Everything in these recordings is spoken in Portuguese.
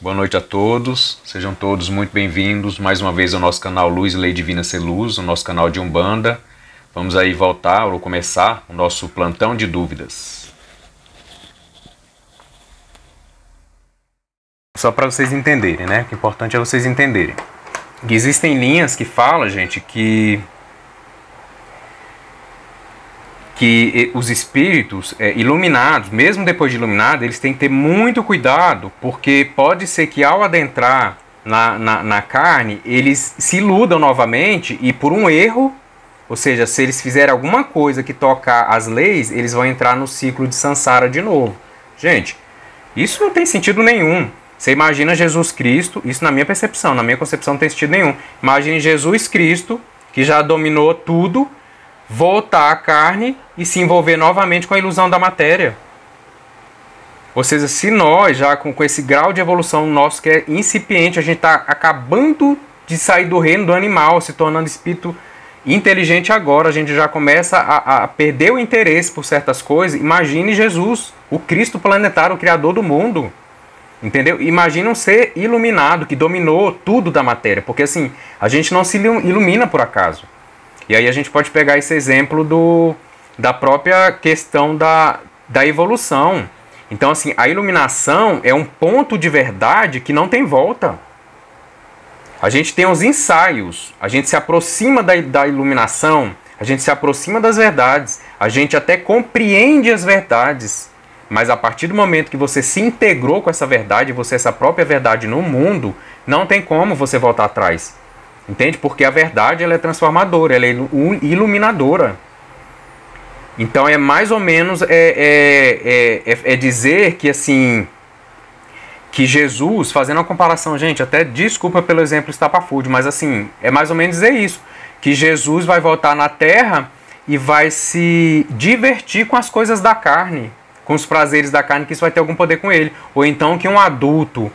Boa noite a todos, sejam todos muito bem-vindos mais uma vez ao nosso canal Luz e Lei Divina Ser Luz, o nosso canal de Umbanda. Vamos aí voltar ou começar o nosso plantão de dúvidas. Só para vocês entenderem, né? O que é importante é vocês entenderem. Que existem linhas que falam, gente, que os espíritos iluminados, mesmo depois de iluminados, eles têm que ter muito cuidado, porque pode ser que ao adentrar na carne, eles se iludam novamente e por um erro, ou seja, se eles fizerem alguma coisa que tocar as leis, eles vão entrar no ciclo de Sansara de novo. Gente, isso não tem sentido nenhum. Você imagina Jesus Cristo, isso na minha percepção, na minha concepção não tem sentido nenhum. Imagine Jesus Cristo, que já dominou tudo, voltar à carne e se envolver novamente com a ilusão da matéria. Ou seja, se nós, já com esse grau de evolução nosso que é incipiente, a gente está acabando de sair do reino do animal, se tornando espírito inteligente agora, a gente já começa a perder o interesse por certas coisas. Imagine Jesus, o Cristo planetário, o Criador do mundo. Entendeu? Imagina um ser iluminado que dominou tudo da matéria, porque assim, a gente não se ilumina por acaso. E aí a gente pode pegar esse exemplo da própria questão da evolução. Então, assim, a iluminação é um ponto de verdade que não tem volta. A gente tem os ensaios, a gente se aproxima da iluminação, a gente se aproxima das verdades, a gente até compreende as verdades. Mas a partir do momento que você se integrou com essa verdade, você essa própria verdade no mundo, não tem como você voltar atrás. Entende? Porque a verdade ela é transformadora, ela é iluminadora. Então é mais ou menos dizer que assim que Jesus, fazendo uma comparação, gente, até desculpa pelo exemplo estapafúrdio, mas assim, é mais ou menos dizer isso, que Jesus vai voltar na Terra e vai se divertir com as coisas da carne, com os prazeres da carne, que isso vai ter algum poder com ele. Ou então que um adulto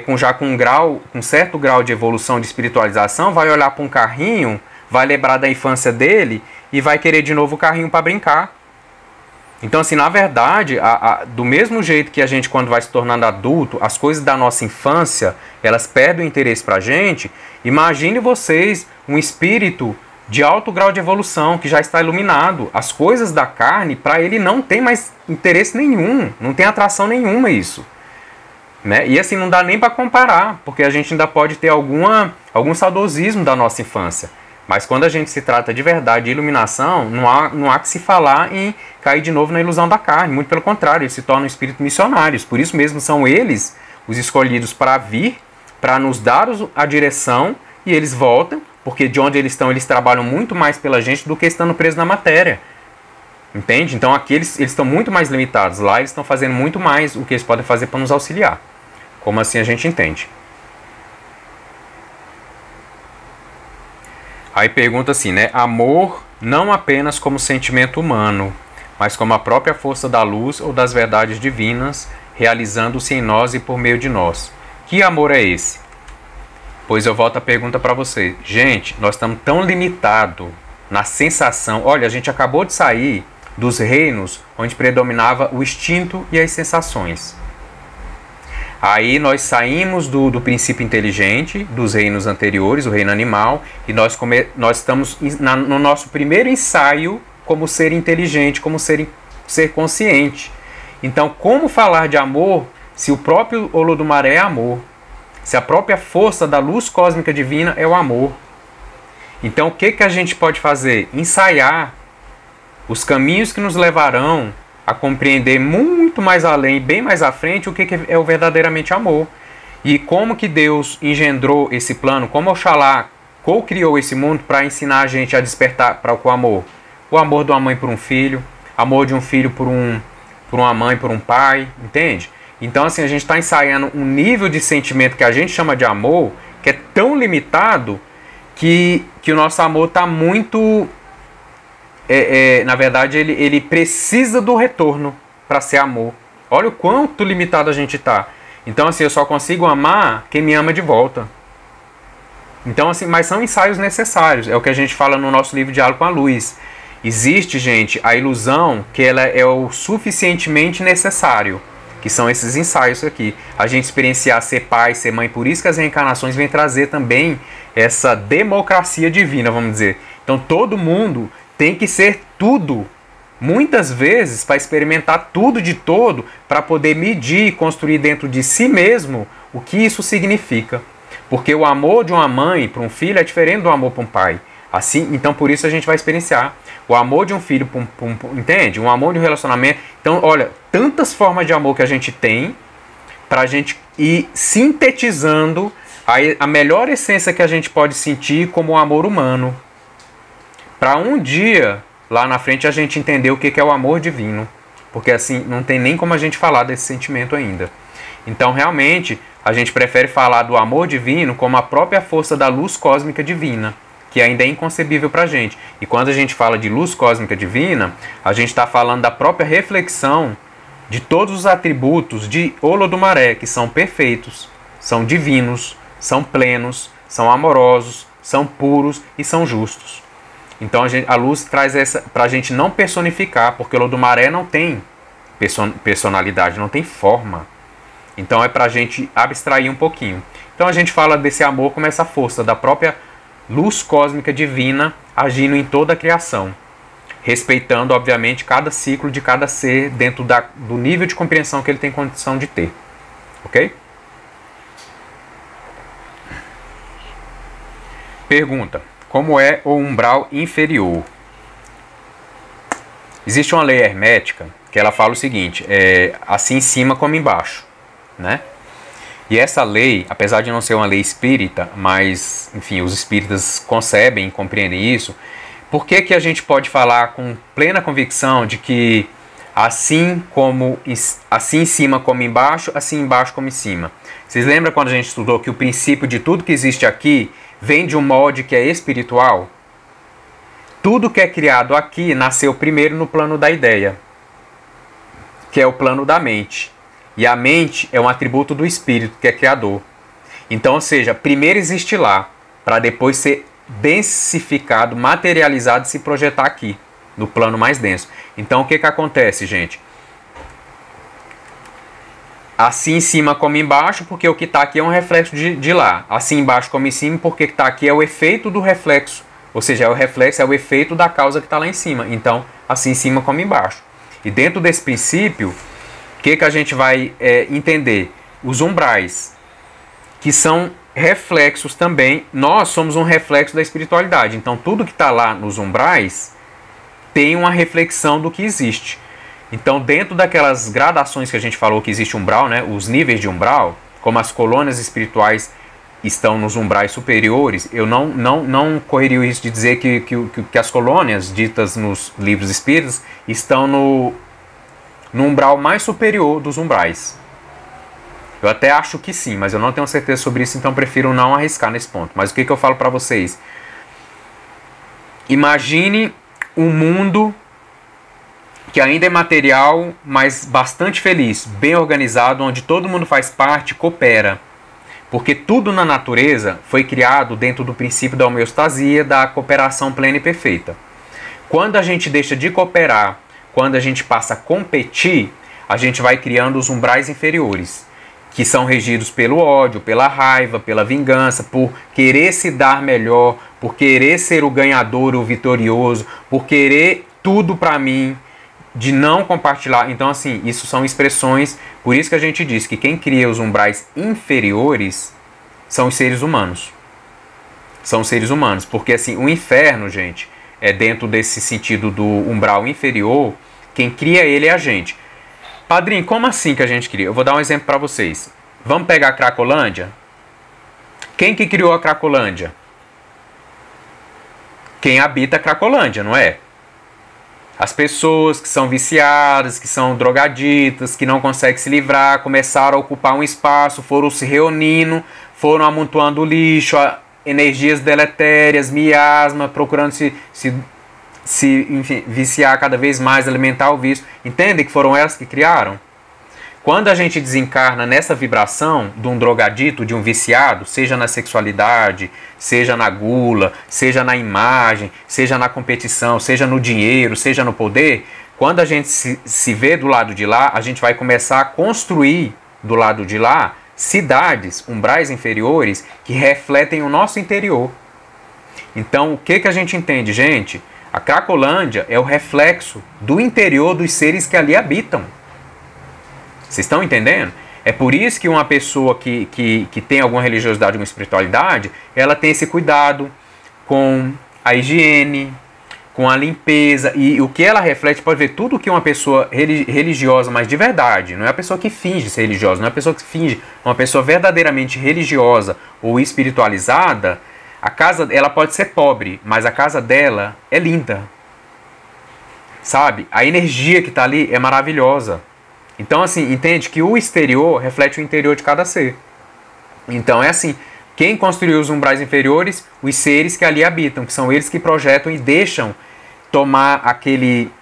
com certo grau de evolução, de espiritualização, vai olhar para um carrinho, vai lembrar da infância dele e vai querer de novo o carrinho para brincar. Então, assim, na verdade, do mesmo jeito que a gente, quando vai se tornando adulto, as coisas da nossa infância, elas perdem o interesse para a gente. Imagine vocês um espírito de alto grau de evolução, que já está iluminado. As coisas da carne, para ele, não tem mais interesse nenhum, não tem atração nenhuma isso. Né? E assim, não dá nem para comparar, porque a gente ainda pode ter algum saudosismo da nossa infância. Mas quando a gente se trata de verdade, de iluminação, não há que se falar em cair de novo na ilusão da carne. Muito pelo contrário, eles se tornam espíritos missionários. Por isso mesmo são eles os escolhidos para vir, para nos dar a direção, e eles voltam, porque de onde eles estão, eles trabalham muito mais pela gente do que estando presos na matéria. Entende? Então aqui eles estão muito mais limitados. Lá eles estão fazendo muito mais o que eles podem fazer para nos auxiliar. Como assim a gente entende? Aí pergunta assim, né? Amor não apenas como sentimento humano, mas como a própria força da luz ou das verdades divinas, realizando-se em nós e por meio de nós. Que amor é esse? Pois eu volto a pergunta para você. Gente, nós estamos tão limitados na sensação. Olha, a gente acabou de sair dos reinos onde predominava o instinto e as sensações. Aí nós saímos do princípio inteligente, dos reinos anteriores, o reino animal, e nós estamos no nosso primeiro ensaio como ser inteligente, como ser consciente. Então, como falar de amor se o próprio Olodumaré é amor? Se a própria força da luz cósmica divina é o amor? Então, o que a gente pode fazer? Ensaiar os caminhos que nos levarão a compreender muito mais além, bem mais à frente, o que é o verdadeiramente amor. E como que Deus engendrou esse plano, como Oxalá co-criou esse mundo para ensinar a gente a despertar para o amor. O amor de uma mãe por um filho, amor de um filho por uma mãe, por um pai, entende? Então assim, a gente está ensaiando um nível de sentimento que a gente chama de amor, que é tão limitado que o nosso amor está muito... na verdade, ele precisa do retorno para ser amor. Olha o quanto limitado a gente está. Então, assim, eu só consigo amar quem me ama de volta. Então, assim, mas são ensaios necessários. É o que a gente fala no nosso livro Diálogo com a Luz. Existe, gente, a ilusão que ela é o suficientemente necessário. que são esses ensaios aqui. A gente experienciar ser pai, ser mãe, por isso que as reencarnações vêm trazer também essa democracia divina, vamos dizer. Então todo mundo tem que ser tudo, muitas vezes, para experimentar tudo de todo, para poder medir e construir dentro de si mesmo o que isso significa. Porque o amor de uma mãe para um filho é diferente do amor para um pai. Assim, então por isso a gente vai experienciar o amor de um filho, entende? Um amor de um relacionamento. Então, olha, tantas formas de amor que a gente tem para a gente ir sintetizando a melhor essência que a gente pode sentir como o amor humano. Para um dia, lá na frente, a gente entender o que é o amor divino. Porque assim, não tem nem como a gente falar desse sentimento ainda. Então, realmente, a gente prefere falar do amor divino como a própria força da luz cósmica divina, que ainda é inconcebível para a gente. E quando a gente fala de luz cósmica divina, a gente está falando da própria reflexão de todos os atributos de Olodumaré, que são perfeitos, são divinos, são plenos, são amorosos, são puros e são justos. Então a luz traz essa para a gente não personificar, porque Olodumaré não tem personalidade, não tem forma. Então é para a gente abstrair um pouquinho. Então a gente fala desse amor como essa força da própria luz cósmica divina agindo em toda a criação, respeitando, obviamente, cada ciclo de cada ser dentro do nível de compreensão que ele tem condição de ter. Ok? Pergunta: como é o umbral inferior? Existe uma lei hermética que ela fala o seguinte: assim em cima como embaixo, né? E essa lei, apesar de não ser uma lei espírita, mas, enfim, os espíritas concebem e compreendem isso. Por que a gente pode falar com plena convicção de que assim em cima como embaixo, assim embaixo como em cima? Vocês lembram quando a gente estudou que o princípio de tudo que existe aqui vem de um molde que é espiritual? Tudo que é criado aqui nasceu primeiro no plano da ideia, que é o plano da mente. E a mente é um atributo do espírito, que é criador. Então, ou seja, primeiro existe lá, para depois ser densificado, materializado e se projetar aqui, no plano mais denso. Então, o que acontece, gente? Assim em cima como embaixo, porque o que está aqui é um reflexo de lá. Assim embaixo como em cima, porque o que está aqui é o efeito do reflexo. Ou seja, é o reflexo, é o efeito da causa que está lá em cima. Então, assim em cima como embaixo. E dentro desse princípio, o que a gente vai entender? Os umbrais, que são reflexos também. Nós somos um reflexo da espiritualidade. Então, tudo que está lá nos umbrais tem uma reflexão do que existe. Então, dentro daquelas gradações que a gente falou que existe umbral, né, os níveis de umbral, como as colônias espirituais estão nos umbrais superiores, eu não correria o risco de dizer que as colônias ditas nos livros espíritas estão no umbral mais superior dos umbrais. Eu até acho que sim, mas eu não tenho certeza sobre isso, então prefiro não arriscar nesse ponto. Mas o que eu falo para vocês? Imagine um mundo que ainda é material, mas bastante feliz, bem organizado, onde todo mundo faz parte, coopera. Porque tudo na natureza foi criado dentro do princípio da homeostasia, da cooperação plena e perfeita. Quando a gente deixa de cooperar, quando a gente passa a competir, a gente vai criando os umbrais inferiores, que são regidos pelo ódio, pela raiva, pela vingança, por querer se dar melhor, por querer ser o ganhador, o vitorioso, por querer tudo para mim, de não compartilhar. Então, assim, isso são expressões, por isso que a gente diz que quem cria os umbrais inferiores são os seres humanos. São os seres humanos, porque assim, o inferno, gente, é dentro desse sentido do umbral inferior, quem cria ele é a gente. Padrinho, como assim que a gente cria? Eu vou dar um exemplo para vocês. Vamos pegar a Cracolândia? Quem que criou a Cracolândia? Quem habita a Cracolândia, não é? As pessoas que são viciadas, que são drogaditas, que não conseguem se livrar, começaram a ocupar um espaço, foram se reunindo, foram amontoando lixo, energias deletérias, miasma, procurando enfim, viciar cada vez mais, alimentar o vício. Entendem que foram elas que criaram? Quando a gente desencarna nessa vibração de um drogadito, de um viciado, seja na sexualidade, seja na gula, seja na imagem, seja na competição, seja no dinheiro, seja no poder, Quando a gente se vê do lado de lá, a gente vai começar a construir do lado de lá cidades, umbrais inferiores, que refletem o nosso interior. Então, o que a gente entende, gente? A Cracolândia é o reflexo do interior dos seres que ali habitam. Vocês estão entendendo? É por isso que uma pessoa que tem alguma religiosidade, alguma espiritualidade, ela tem esse cuidado com a higiene, com a limpeza. E o que ela reflete, pode ver tudo que uma pessoa religiosa, mas de verdade, não é a pessoa que finge ser religiosa, não é a pessoa que finge, é uma pessoa verdadeiramente religiosa ou espiritualizada, a casa, ela pode ser pobre, mas a casa dela é linda. Sabe? A energia que está ali é maravilhosa. Então, assim, entende que o exterior reflete o interior de cada ser. Então, é assim, quem construiu os umbrais inferiores? Os seres que ali habitam, que são eles que projetam e deixam tomar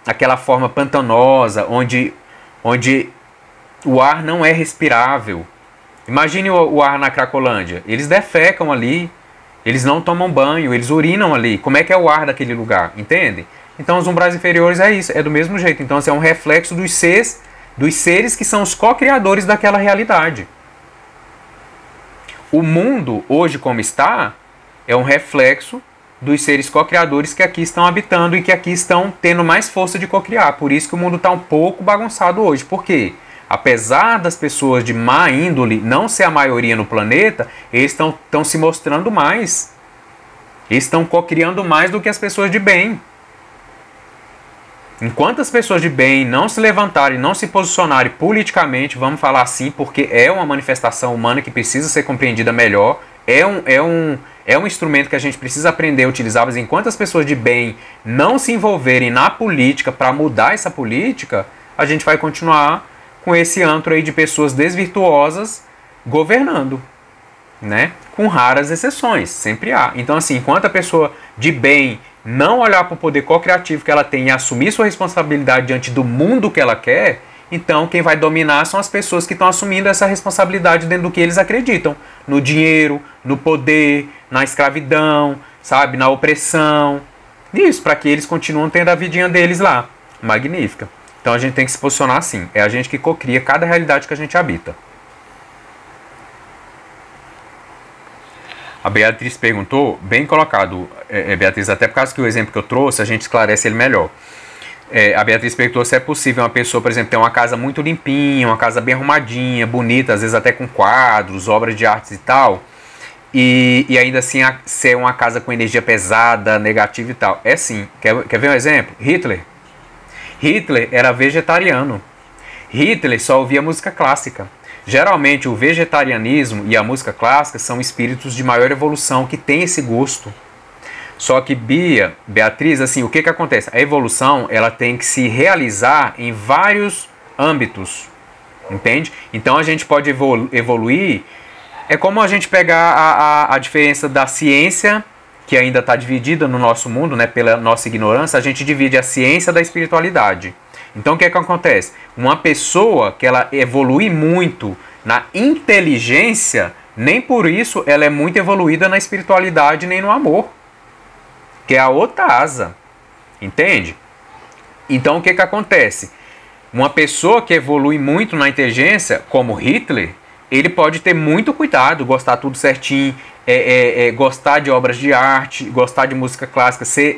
aquela forma pantanosa, onde o ar não é respirável. Imagine o ar na Cracolândia. Eles defecam ali, eles não tomam banho, eles urinam ali. Como é que é o ar daquele lugar? Entende? Então, os umbrais inferiores é isso, é do mesmo jeito. Então, assim, é um reflexo dos seres que são os co-criadores daquela realidade. O mundo, hoje como está, é um reflexo dos seres co-criadores que aqui estão habitando e que aqui estão tendo mais força de co-criar. Por isso que o mundo está um pouco bagunçado hoje. Por quê? Apesar das pessoas de má índole não ser a maioria no planeta, eles estão se mostrando mais. Eles estão co-criando mais do que as pessoas de bem. Enquanto as pessoas de bem não se levantarem, não se posicionarem politicamente, vamos falar assim, porque é uma manifestação humana que precisa ser compreendida melhor, é um instrumento que a gente precisa aprender a utilizar, mas enquanto as pessoas de bem não se envolverem na política para mudar essa política, a gente vai continuar com esse antro aí de pessoas desvirtuosas governando, né? Com raras exceções, sempre há. Então, assim, enquanto a pessoa de bem não olhar para o poder co-criativo que ela tem e assumir sua responsabilidade diante do mundo que ela quer, então quem vai dominar são as pessoas que estão assumindo essa responsabilidade dentro do que eles acreditam. No dinheiro, no poder, na escravidão, sabe, na opressão. Isso, para que eles continuem tendo a vidinha deles lá. Magnífica. Então a gente tem que se posicionar assim. É a gente que cocria cada realidade que a gente habita. A Beatriz perguntou, bem colocado, Beatriz, até por causa que o exemplo que eu trouxe, a gente esclarece ele melhor. A Beatriz perguntou se é possível uma pessoa, por exemplo, ter uma casa muito limpinha, uma casa bem arrumadinha, bonita, às vezes até com quadros, obras de artes e tal, e ainda assim ser uma casa com energia pesada, negativa e tal. É sim. Quer ver um exemplo? Hitler. Hitler era vegetariano. Hitler só ouvia música clássica. Geralmente o vegetarianismo e a música clássica são espíritos de maior evolução que têm esse gosto. Só que Beatriz, assim, o que acontece? A evolução ela tem que se realizar em vários âmbitos, entende? Então a gente pode evoluir, é como a gente pegar a diferença da ciência, que ainda está dividida no nosso mundo, né, pela nossa ignorância, a gente divide a ciência da espiritualidade. Então o que acontece? Uma pessoa que ela evolui muito na inteligência, nem por isso ela é muito evoluída na espiritualidade nem no amor, que é a outra asa, entende? Então o que acontece? Uma pessoa que evolui muito na inteligência, como Hitler, ele pode ter muito cuidado, gostar tudo certinho, gostar de obras de arte, gostar de música clássica, ser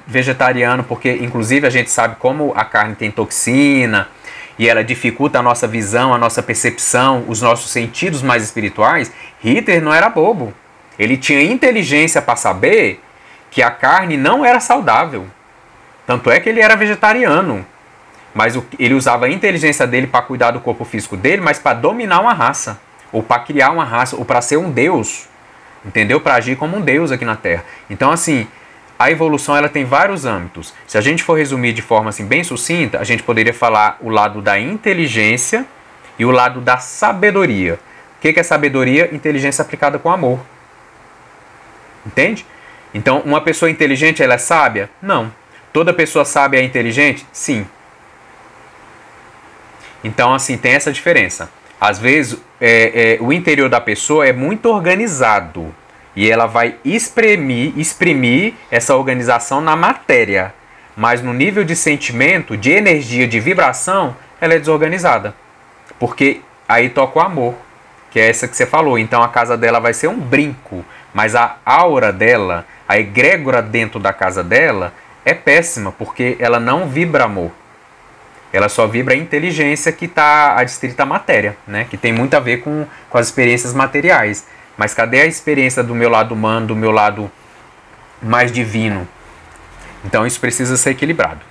vegetariano, porque inclusive a gente sabe como a carne tem toxina e ela dificulta a nossa visão, a nossa percepção, os nossos sentidos mais espirituais. Hitler não era bobo, ele tinha inteligência para saber que a carne não era saudável, tanto é que ele era vegetariano, mas ele usava a inteligência dele para cuidar do corpo físico dele, mas para dominar uma raça, ou para criar uma raça, ou para ser um deus, entendeu? Para agir como um deus aqui na Terra. Então, assim, a evolução ela tem vários âmbitos. Se a gente for resumir de forma assim, bem sucinta, a gente poderia falar o lado da inteligência e o lado da sabedoria. O que é sabedoria? Inteligência aplicada com amor. Entende? Então, uma pessoa inteligente, ela é sábia? Não. Toda pessoa sábia é inteligente? Sim. Então, assim, tem essa diferença. Às vezes, o interior da pessoa é muito organizado e ela vai exprimir essa organização na matéria. mas no nível de sentimento, de energia, de vibração, ela é desorganizada. Porque aí toca o amor, que é essa que você falou. Então a casa dela vai ser um brinco, mas a aura dela, a egrégora dentro da casa dela é péssima, porque ela não vibra amor. Ela só vibra a inteligência que está adstrita à matéria, né? Que tem muito a ver com as experiências materiais. Mas cadê a experiência do meu lado humano, do meu lado mais divino? Então isso precisa ser equilibrado.